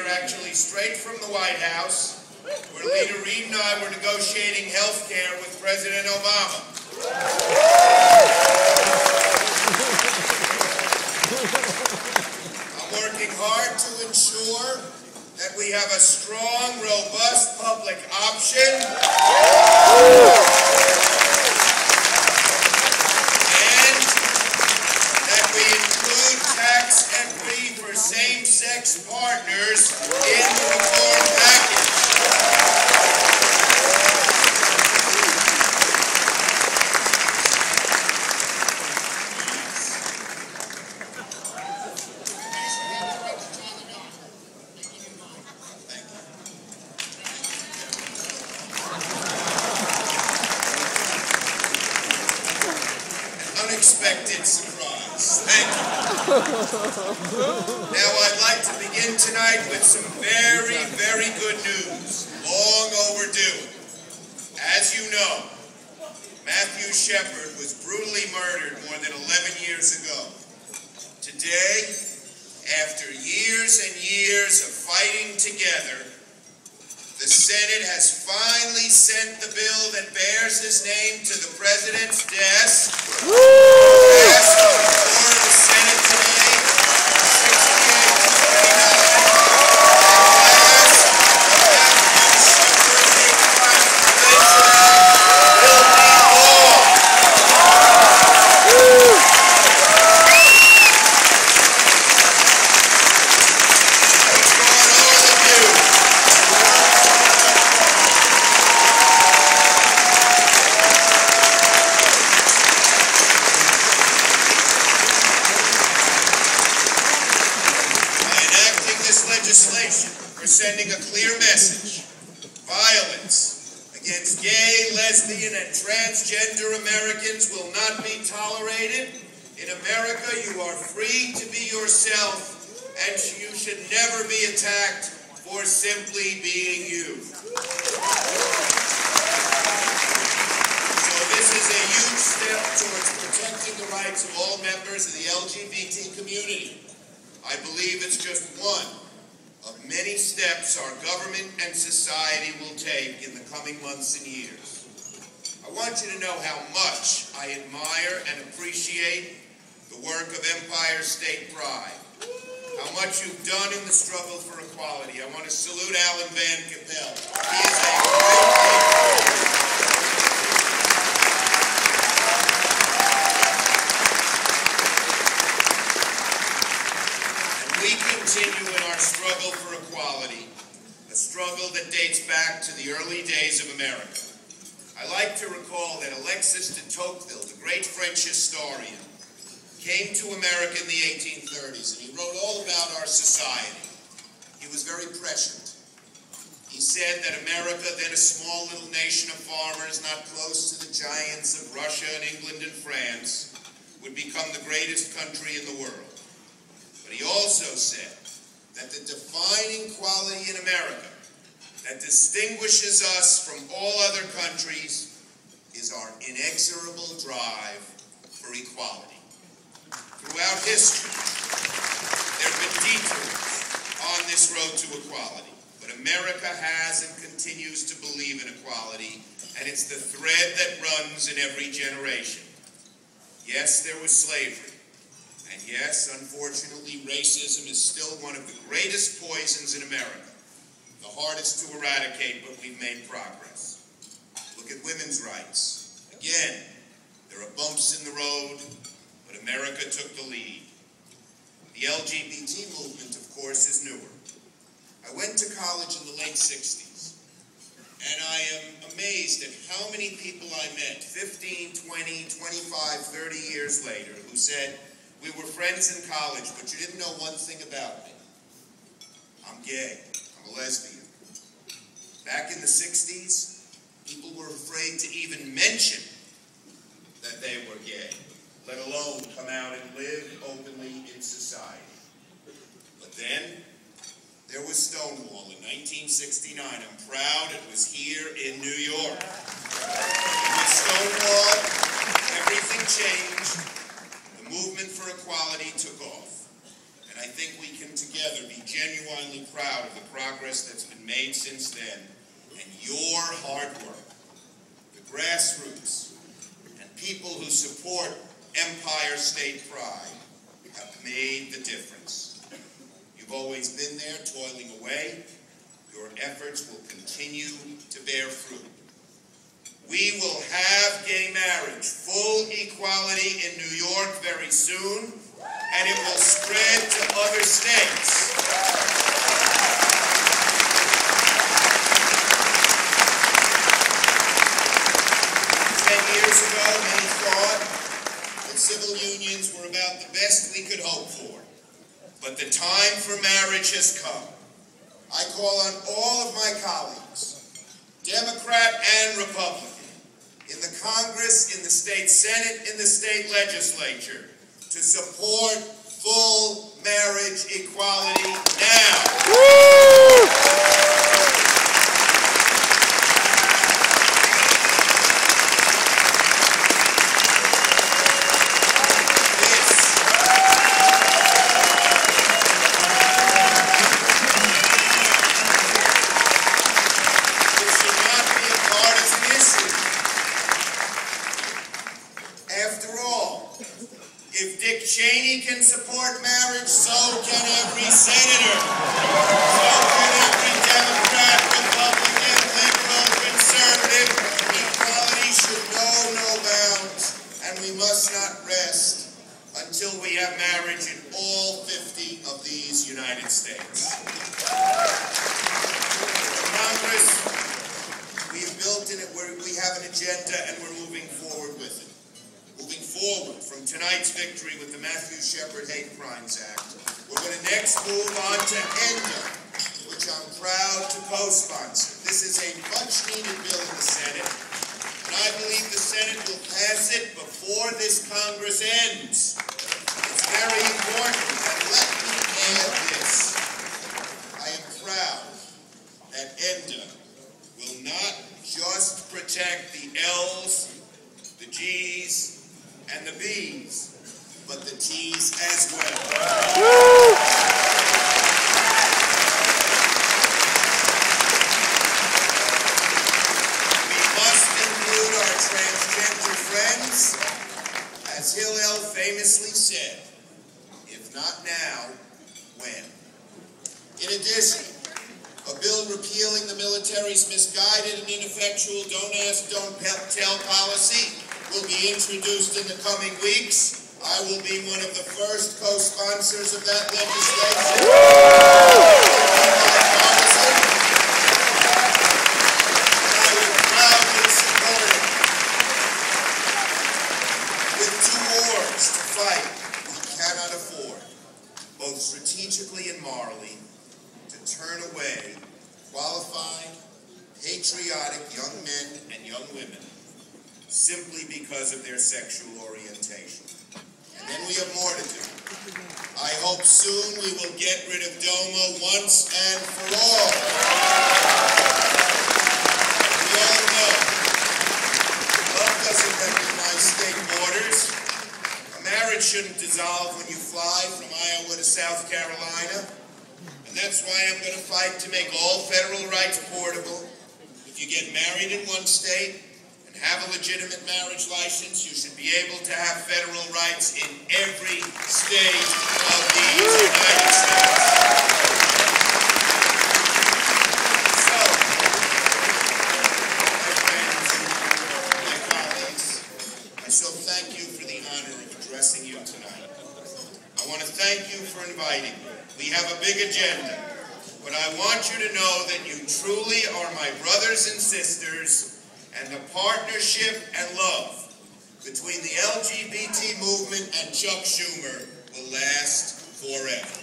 here, actually straight from the White House, where Leader Reid and I were negotiating health care with President Obama. I'm working hard to ensure that we have a strong, robust public option and that we include tax equity for same-sex partners in the reform package. Unexpected surprise. Thank you. Now I'd like to begin tonight with some very, very good news. Long overdue. As you know, Matthew Shepard was brutally murdered more than 11 years ago. Today, after years and years of fighting together, the Senate has finally sent the bill that bears his name to the President's desk. Passed on the floor of the Senate today, 68 to 29. We're sending a clear message. Violence against gay, lesbian, and transgender Americans will not be tolerated. In America, you are free to be yourself, and you should never be attacked for simply being you. So this is a huge step towards protecting the rights of all members of the LGBT community. I believe it's just one of many steps our government and society will take in the coming months and years. I want you to know how much I admire and appreciate the work of Empire State Pride, how much you've done in the struggle for equality. I want to salute Alan Van Capel. He is a great leader. We continue in our struggle for equality, a struggle that dates back to the early days of America. I like to recall that Alexis de Tocqueville, the great French historian, came to America in the 1830s, and he wrote all about our society. He was very prescient. He said that America, then a small little nation of farmers not close to the giants of Russia and England and France, would become the greatest country in the world. But he also said that the defining quality in America that distinguishes us from all other countries is our inexorable drive for equality. Throughout history, there have been detours on this road to equality, but America has and continues to believe in equality, and it's the thread that runs in every generation. Yes, there was slavery. And yes, unfortunately, racism is still one of the greatest poisons in America. The hardest to eradicate, but we've made progress. Look at women's rights. Again, there are bumps in the road, but America took the lead. The LGBT movement, of course, is newer. I went to college in the late 60s, and I am amazed at how many people I met 15, 20, 25, 30 years later who said, "We were friends in college, but you didn't know one thing about me. I'm gay. I'm a lesbian." Back in the 60s, people were afraid to even mention that they were gay, let alone come out and live openly in society. But then, there was Stonewall in 1969. I'm proud it was here in New York. With Stonewall, everything changed. The movement for equality took off. And I think we can together together be genuinely proud of the progress that's been made since then, and your hard work, the grassroots, and people who support Empire State Pride have made the difference. You've always been there, toiling away. Your efforts will continue to bear fruit. We will have gay marriage, full equality in New York very soon, and it will spread to other states. 10 years ago, many thought that civil unions were about the best we could hope for. But the time for marriage has come. I call on all of my colleagues, Democrat and Republican, in the Congress, in the state Senate, in the state legislature, to support full marriage equality now. Cheney can support marriage, so can every senator. So can every Democrat, Republican, liberal, conservative. Equality should know no bounds, and we must not rest until we have marriage in all 50 of these United States. Congress, we've built in it, we have an agenda, and we're moving forward with it. Moving forward from tonight's victory with the Matthew Shepard Hate Crimes Act, we're going to next move on to ENDA, which I'm proud to co-sponsor. This is a much-needed bill in the Senate, and I believe the Senate will pass it before this Congress ends. It's very important, and let me add this. I am proud that ENDA will not just protect the L's, the G's, and the B's, but the T's as well. We must include our transgender friends. As Hillel famously said, if not now, when? In addition, a bill repealing the military's misguided and ineffectual don't ask, don't tell policy will be introduced in the coming weeks. I will be one of the first co-sponsors of that legislation. I will proudly support it. With 2 wars to fight, we cannot afford, both strategically and morally, to turn away qualified, patriotic young men and young women simply because of their sexual orientation. And then we have more to do. I hope soon we will get rid of DOMA once and for all. We all know love doesn't recognize state borders. A marriage shouldn't dissolve when you fly from Iowa to South Carolina. And that's why I'm going to fight to make all federal rights portable. If you get married in one state, have a legitimate marriage license, you should be able to have federal rights in every state of these United States. So, my friends, my colleagues, I so thank you for the honor of addressing you tonight. I want to thank you for inviting me. We have a big agenda, but I want you to know that you truly are my brothers and sisters, and the partnership and love between the LGBT movement and Chuck Schumer will last forever.